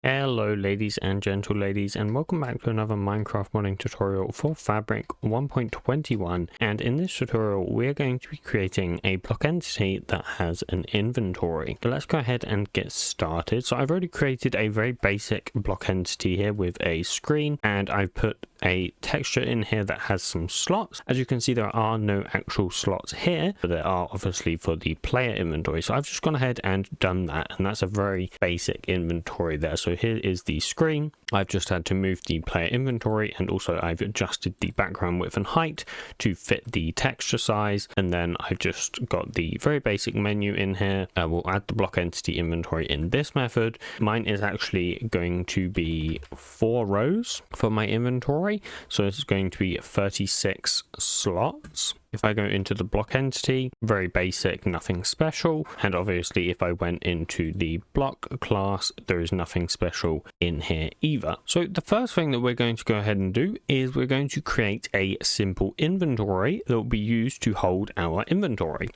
Hello ladies and gentle ladies, and welcome back to another Minecraft modding tutorial for Fabric 1.21. And in this tutorial we're going to be creating a block entity that has an inventory. So let's go ahead and get started. So I've already created a very basic block entity here with a screen, and I've put a texture in here that has some slots. As you can see, there are no actual slots here, but there are obviously for the player inventory. So I've just gone ahead and done that, and that's a very basic inventory there. So here is the screen. I've just had to move the player inventory, and also I've adjusted the background width and height to fit the texture size. And then I've just got the very basic menu in here. We'll add the block entity inventory in this method. Mine is actually going to be 4 rows for my inventory. So this is going to be 36 slots. If I go into the block entity, very basic, nothing special. And obviously if I went into the block class, there is nothing special in here either. So the first thing that we're going to go ahead and do is we're going to create a simple inventory that will be used to hold our inventory.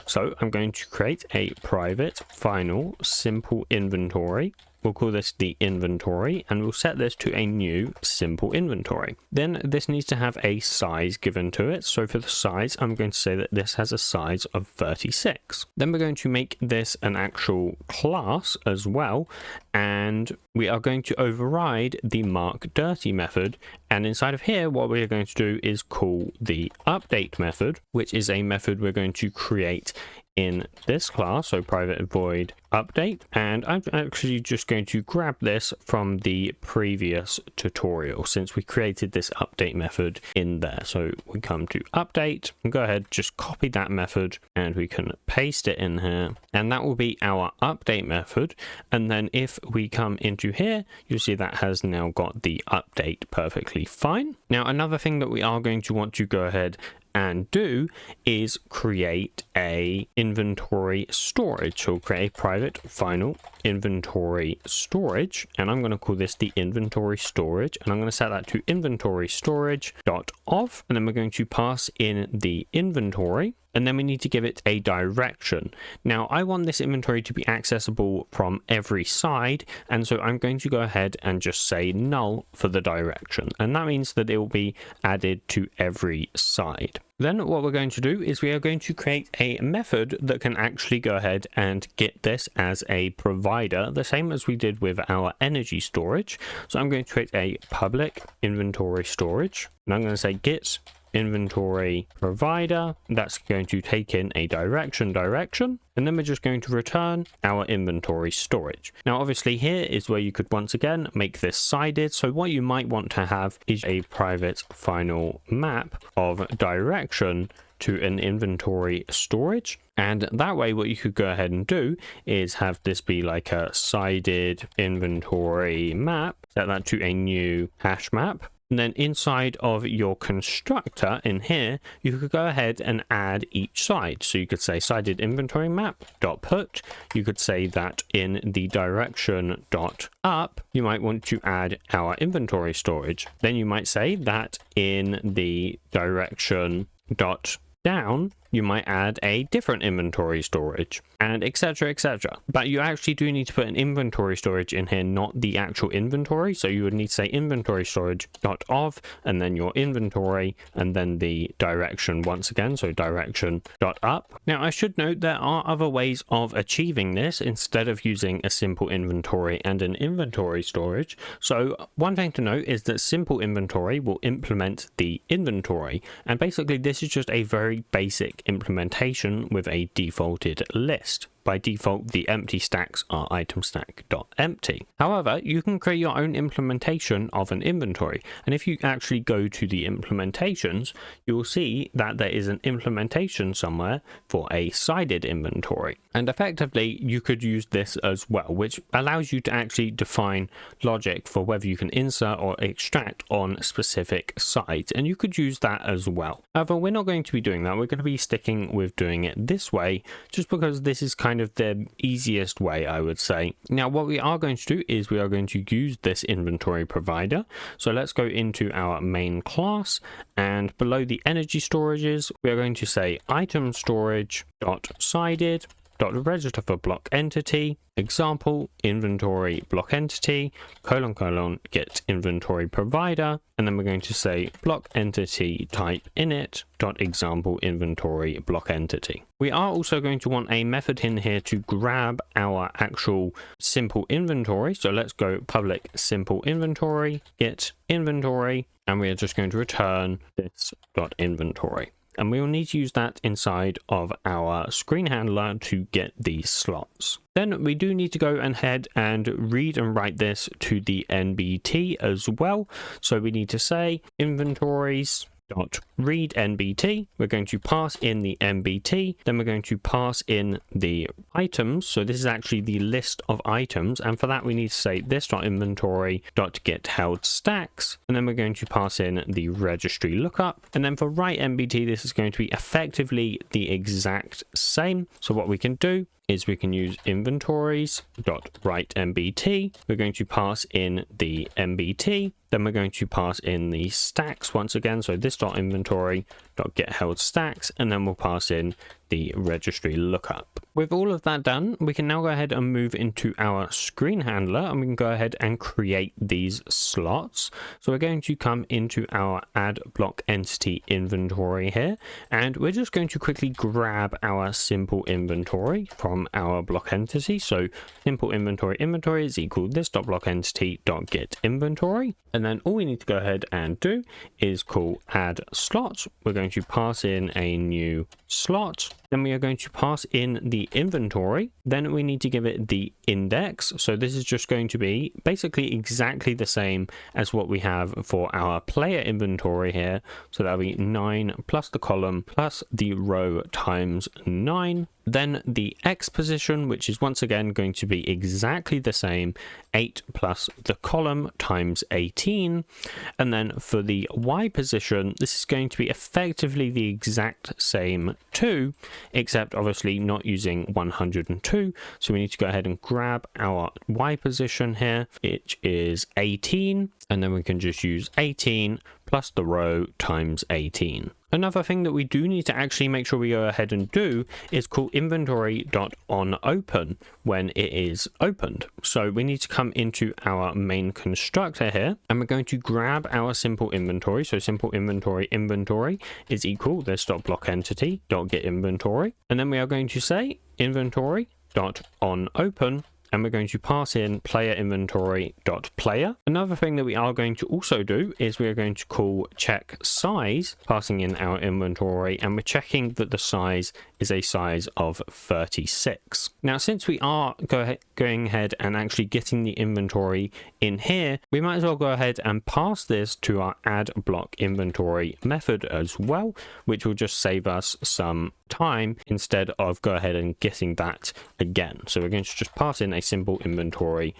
So I'm going to create a private final simple inventory. We'll call this the inventory, and we'll set this to a new simple inventory. Then this needs to have a size given to it. So for the size, I'm going to say that this has a size of 36. Then we're going to make this an actual class as well, and we are going to override the mark dirty method. And inside of here, what we're going to do is call the update method, which is a method we're going to create in this class, so private void update. And I'm actually just going to grab this from the previous tutorial since we created this update method in there. So we come to update and go ahead, just copy that method, and we can paste it in here, and that will be our update method. And then if we come into here, you'll see that has now got the update perfectly fine. Now another thing that we are going to want to go ahead and do is create a inventory storage. So we'll create a private final inventory storage, and I'm going to call this the inventory storage, and I'm going to set that to inventory storage .of, and then we're going to pass in the inventory, and then we need to give it a direction. Now I want this inventory to be accessible from every side, and so I'm going to go ahead and just say null for the direction, and that means that it will be added to every side. Then what we're going to do is we are going to create a method that can actually go ahead and get this as a provider, the same as we did with our energy storage. So I'm going to create a public inventory storage, and I'm going to say get inventory provider. That's going to take in a direction, and then we're just going to return our inventory storage. Now obviously here is where you could once again make this sided. So what you might want to have is a private final map of direction to an inventory storage, and that way what you could go ahead and do is have this be like a sided inventory map, set that to a new hash map. And then inside of your constructor in here, you could go ahead and add each side. So you could say sided inventory map .put. You could say that in the direction .up, you might want to add our inventory storage. Then you might say that in the direction .down, you might add a different inventory storage, and etc, etc. But you actually do need to put an inventory storage in here, not the actual inventory. So you would need to say inventory storage .of, and then your inventory, and then the direction once again, so direction .up. Now I should note there are other ways of achieving this instead of using a simple inventory and an inventory storage. So one thing to note is that simple inventory will implement the inventory, and basically this is just a very basic implementation with a defaulted list. By default, the empty stacks are itemStack.empty. However, you can create your own implementation of an inventory. And if you actually go to the implementations, you'll see that there is an implementation somewhere for a sided inventory. And effectively, you could use this as well, which allows you to actually define logic for whether you can insert or extract on specific sides. And you could use that as well. However, we're not going to be doing that. We're going to be sticking with doing it this way, just because this is kind of the easiest way, I would say. Now what we are going to do is we are going to use this inventory provider. So let's go into our main class, and below the energy storages we are going to say item storage dot sided register for block entity, example, inventory block entity, : get inventory provider, and then we're going to say block entity type init dot example inventory block entity. We are also going to want a method in here to grab our actual simple inventory. So let's go public simple inventory, get inventory, and we are just going to return this dot inventory. And we will need to use that inside of our screen handler to get these slots. Then we do need to go ahead and read and write this to the NBT as well. So we need to say inventories dot read NBT. We're going to pass in the NBT, then we're going to pass in the items. So this is actually the list of items, and for that we need to say this dot inventory dot get held stacks, and then we're going to pass in the registry lookup. And then for write NBT, this is going to be effectively the exact same. So what we can do is we can use inventories dot write NBT. We're going to pass in the NBT, then we're going to pass in the stacks once again. So this dot inventory dot get held stacks, and then we'll pass in the registry lookup. With all of that done, we can now go ahead and move into our screen handler, and we can go ahead and create these slots. So we're going to come into our add block entity inventory here, and we're just going to quickly grab our simple inventory from our block entity. So simple inventory is equal this dot block entity dot get inventory, and then all we need to go ahead and do is call add slot. We're going to pass in a new slot, then we are going to pass in the inventory, then we need to give it the index. So this is just going to be basically exactly the same as what we have for our player inventory here. So that'll be 9 plus the column plus the row times 9. Then the X position, which is once again going to be exactly the same, 8 plus the column times 18. And then for the Y position, this is going to be effectively the exact same too, except obviously not using 102. So we need to go ahead and grab our Y position here, which is 18, and then we can just use 18 plus the row times 18. Another thing that we do need to actually make sure we go ahead and do is call inventory.onOpen when it is opened. So we need to come into our main constructor here, and we're going to grab our simple inventory. So simple inventory is equal this dot block entity dot get inventory, and then we are going to say inventory.onOpen, and we're going to pass in player inventory dot player. Another thing that we are going to also do is we are going to call check size, passing in our inventory, and we're checking that the size is a size of 36. Now, since we are going ahead and actually getting the inventory in here, we might as well go ahead and pass this to our add block inventory method as well, which will just save us some time instead of go ahead and getting that again. So we're going to just pass in a simple inventory.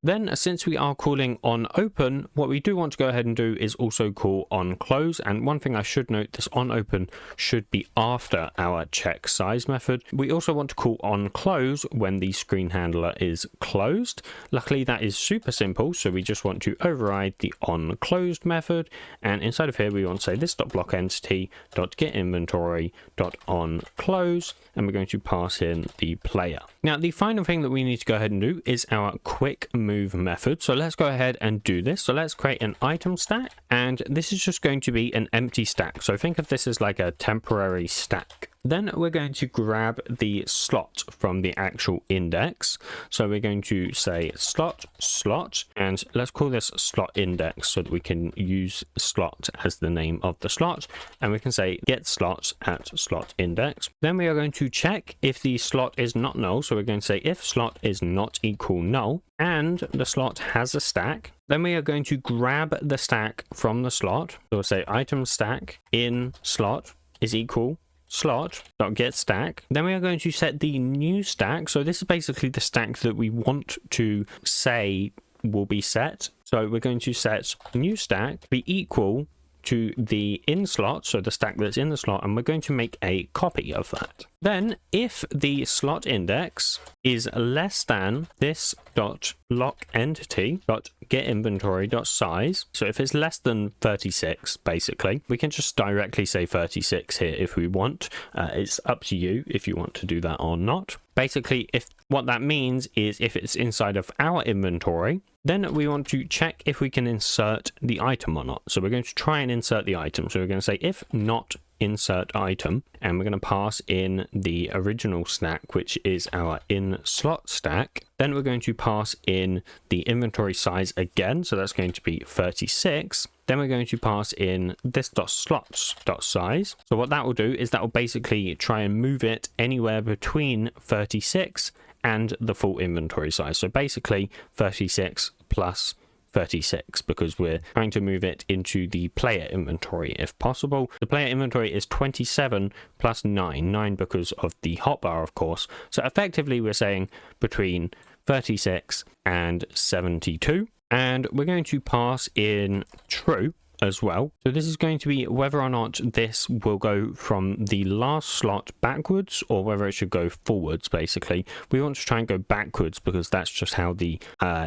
Then, since we are calling on open, what we do want to go ahead and do is also call on close. And one thing I should note, this on open should be after our check size method. We also want to call on close when the screen handler is closed. Luckily, that is super simple. So we just want to override the on closed method. And inside of here, we want to say this dot block entity dot get inventory dot on close, and we're going to pass in the player. Now, the final thing that we need to go ahead and do is our quickMove method. So let's go ahead and do this. So let's create an item stack, and this is just going to be an empty stack. So think of this as like a temporary stack. Then we're going to grab the slot from the actual index. So we're going to say slot, and let's call this slot index so that we can use slot as the name of the slot. And we can say get slots at slot index. Then we are going to check if the slot is not null. So we're going to say if slot is not equal null and the slot has a stack, then we are going to grab the stack from the slot. So we'll say item stack in slot is equal slot.getStack. Then we are going to set the new stack. So this is basically the stack that we want to say will be set. So we're going to set new stack be equal to the in slot, so the stack that's in the slot, and we're going to make a copy of that. Then if the slot index is less than this dot lock entity dot get inventory dot size, so if it's less than 36, basically, we can just directly say 36 here if we want. It's up to you if you want to do that or not. Basically, if what that means is if it's inside of our inventory, then we want to check if we can insert the item or not. So we're going to try and insert the item. So we're going to say if not insert item, and we're going to pass in the original stack, which is our in slot stack. Then we're going to pass in the inventory size again, so that's going to be 36. Then we're going to pass in this .slots.size. So what that will do is that will basically try and move it anywhere between 36 and the full inventory size. So basically 36 plus 36, because we're trying to move it into the player inventory if possible. The player inventory is 27 plus 9 because of the hotbar, of course. So effectively we're saying between 36 and 72, and we're going to pass in true as well. So this is going to be whether or not this will go from the last slot backwards or whether it should go forwards. Basically, we want to try and go backwards because that's just how the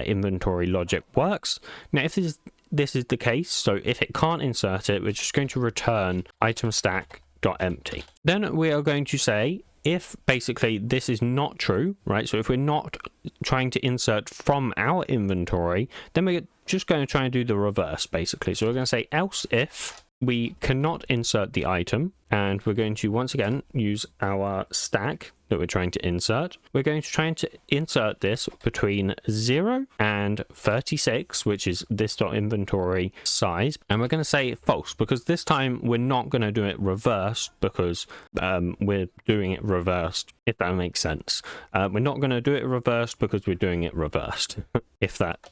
inventory logic works. Now, if this is the case, so if it can't insert it, we're just going to return item stack.empty. Then we are going to say if basically this is not true, right? So if we're not trying to insert from our inventory, then we're just going to try and do the reverse, basically. So we're going to say else if we cannot insert the item, and we're going to once again use our stack that we're trying to insert. We're going to try to insert this between 0 and 36, which is this .inventory size, and we're going to say false because this time we're not going to do it reversed because we're doing it reversed, if that makes sense. We're not going to do it reversed because we're doing it reversed, if that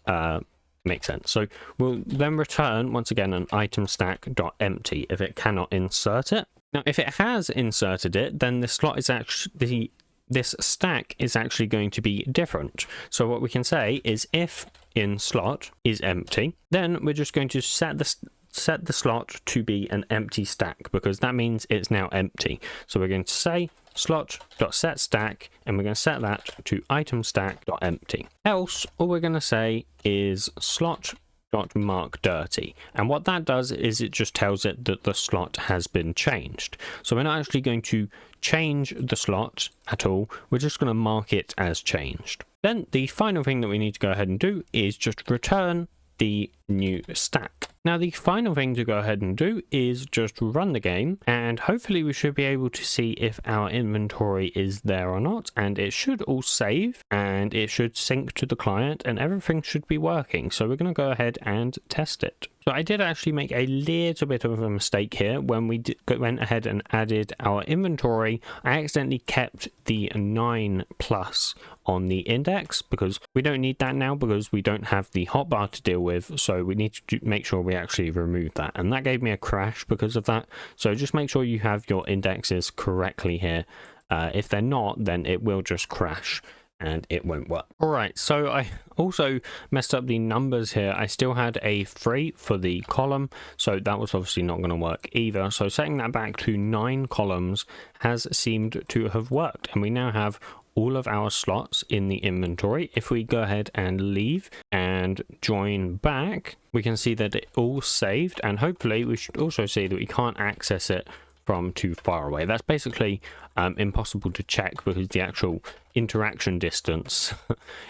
makes sense. So we'll then return once again an item stack.empty if it cannot insert it. Now, if it has inserted it, then the slot is actually this stack is actually going to be different. So what we can say is if in slot is empty, then we're just going to set the slot to be an empty stack because that means it's now empty. So we're going to say slot.setStack, and we're going to set that to itemStack.empty. Else, all we're going to say is slot.markDirty, and what that does is it just tells it that the slot has been changed. So we're not actually going to change the slot at all, we're just going to mark it as changed. Then the final thing that we need to go ahead and do is just return the new stack. Now the final thing to go ahead and do is just run the game, and hopefully we should be able to see if our inventory is there or not, and it should all save and it should sync to the client and everything should be working. So we're going to go ahead and test it. So I did actually make a little bit of a mistake here when we went ahead and added our inventory. I accidentally kept the 9 plus on the index because we don't need that now because we don't have the hotbar to deal with. So we need to make sure we actually remove that, and that gave me a crash because of that. So just make sure you have your indexes correctly here. If they're not, then it will just crash and it won't work. All right, so I also messed up the numbers here. I still had a 3 for the column, so that was obviously not going to work either. So setting that back to 9 columns has seemed to have worked, and we now have all of our slots in the inventory. If we go ahead and leave and join back, we can see that it all saved, and hopefully we should also see that we can't access it from too far away. That's basically impossible to check because the actual interaction distance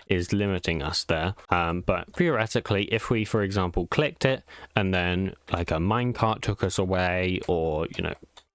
is limiting us there. But theoretically, if we, for example, clicked it and then like a minecart took us away, or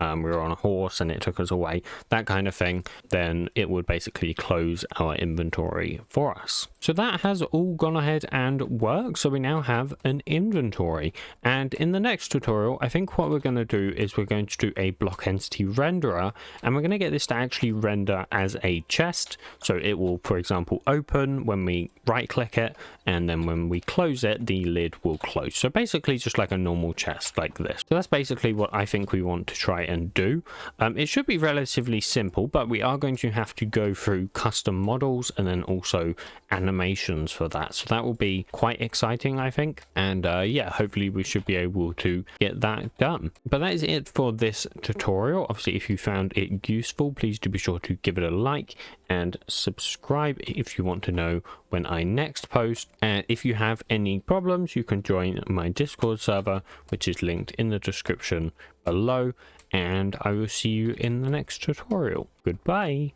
we were on a horse and it took us away, that kind of thing, then it would basically close our inventory for us. So that has all gone ahead and worked. So we now have an inventory. And in the next tutorial, I think what we're going to do is we're going to do a block entity renderer, and we're going to get this to actually render as a chest. So it will, for example, open when we right click it, and then when we close it, the lid will close. So basically just like a normal chest like this. So that's basically what I think we want to try and do. It should be relatively simple, but we are going to have to go through custom models and then also animations for that. So that will be quite exciting, I think. And yeah, hopefully we should be able to get that done. But that is it for this tutorial. Obviously, if you found it useful, please do be sure to give it a like and subscribe if you want to know when I next post. And if you have any problems, you can join my Discord server, which is linked in the description below, and I will see you in the next tutorial. Goodbye.